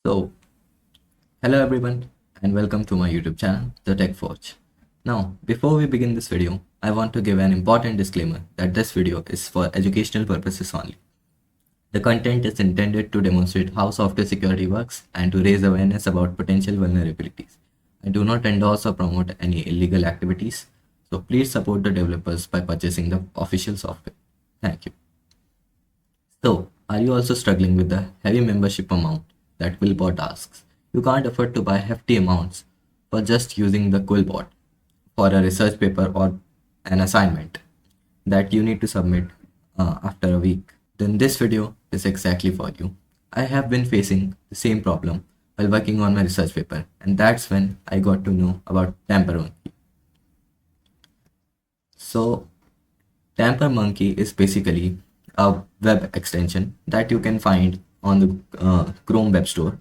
So, hello everyone and welcome to my YouTube channel, The Tech Forge. Now, before we begin this video, I want to give an important disclaimer that this video is for educational purposes only. The content is intended to demonstrate how software security works and to raise awareness about potential vulnerabilities. I do not endorse or promote any illegal activities, so please support the developers by purchasing the official software. Thank you. So, are you also struggling with the heavy membership amount that QuillBot asks? You can't afford to buy hefty amounts for just using the QuillBot for a research paper or an assignment that you need to submit after a week. Then this video is exactly for you. I have been facing the same problem while working on my research paper, and that's when I got to know about TamperMonkey. So, TamperMonkey is basically a web extension that you can find on the Chrome Web Store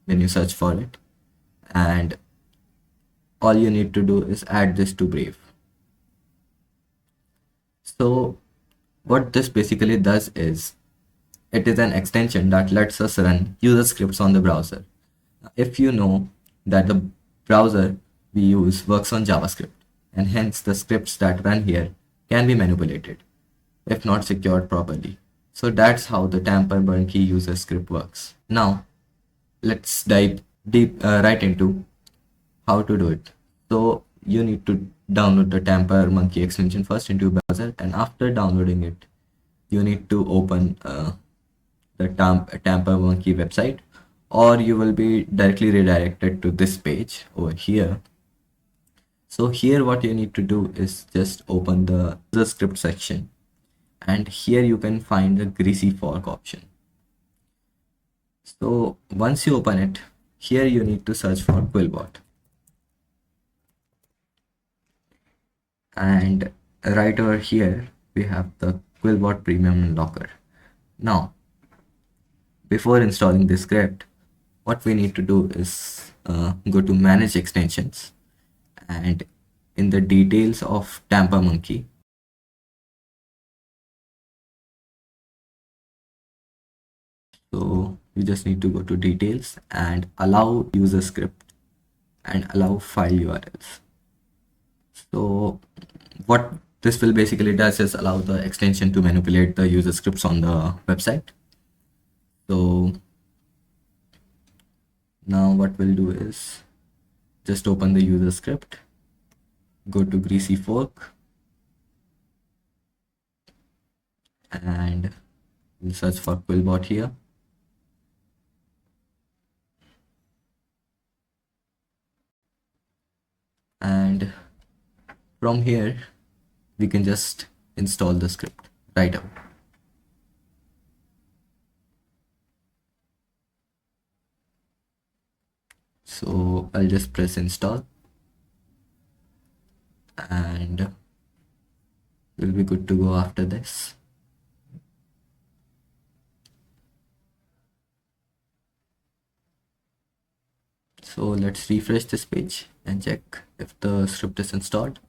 when you search for it, and all you need to do is add this to Brave. So what this basically does is it is an extension that lets us run user scripts on the browser. If you know that the browser we use works on JavaScript, and hence the scripts that run here can be manipulated if not secured properly. So that's how the TamperMonkey user script works. Now let's dive deep right into how to do it. So you need to download the TamperMonkey extension first into your browser, and after downloading it, you need to open the TamperMonkey website, or you will be directly redirected to this page over here. So here what you need to do is just open the user script section, and here you can find the greasy fork option. So once you open it, here you need to search for QuillBot, and right over here we have the QuillBot Premium Locker. Now before installing this script, what we need to do is go to manage extensions, and in the details of TamperMonkey, so you just need to go to details and allow user script and allow file URLs. So what this will basically does is allow the extension to manipulate the user scripts on the website. So now what we'll do is just open the user script, go to greasy fork, and we'll search for QuillBot here. And from here we can just install the script right away. So I'll just press install, and we'll be good to go after this. So let's refresh this page and check if the script is installed.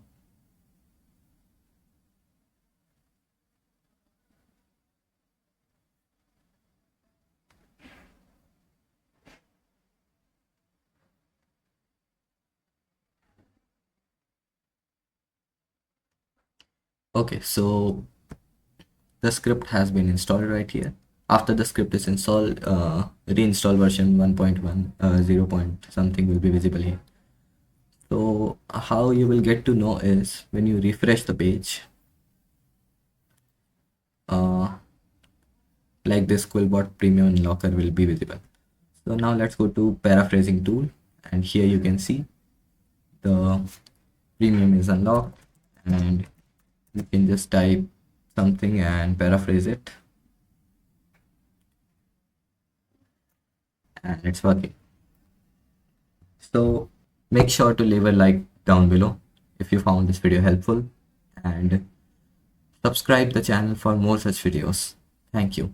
Okay, so the script has been installed right here. After the script is installed, reinstall version 1.1 0. Something will be visible here. So how you will get to know is when you refresh the page, like this QuillBot Premium Locker will be visible. So now let's go to Paraphrasing tool, and here you can see the premium is unlocked, and you can just type something and paraphrase it, and it's working. So make sure to leave a like down below if you found this video helpful, and subscribe the channel for more such videos. Thank you.